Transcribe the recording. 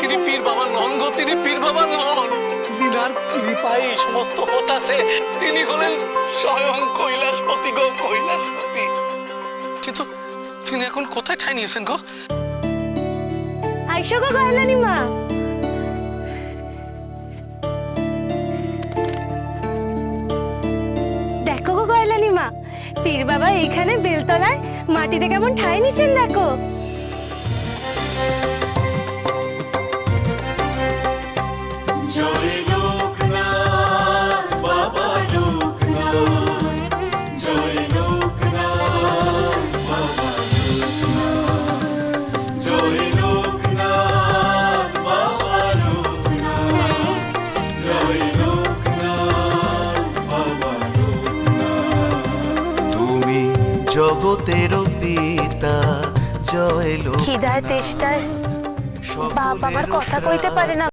তিনি পীর বাবার নন গো, তিনি পীর বাবার নন। যিনার কৃপায় এই সমস্ত হতাছে, তিনি হলেন স্বয়ং কৈলাসপতি গো, কৈলাসপতি। কিন্তু তিনি এখন কোথায় ঠাঁই নিয়েছেন গো? আইসো গো গয়লানি মা। দেখো গো গয়লানি মা, পীর বাবা এইখানে বেলতলায় মাটিতে কেমন ঠাঁই নিছেন দেখো। জয় লোকনাথ বাবা লোকনাথ, জয় লোকনাথ বাবা লোকনাথ, জয় লোকনাথ বাবা লোকনাথ, জয় লোকনাথ বাবা লোকনাথ। তুমি জগতের পিতা, জয় লোকনাথ। খিদায় তেষ্টায় বাপ আমার কথা কইতে পারে না।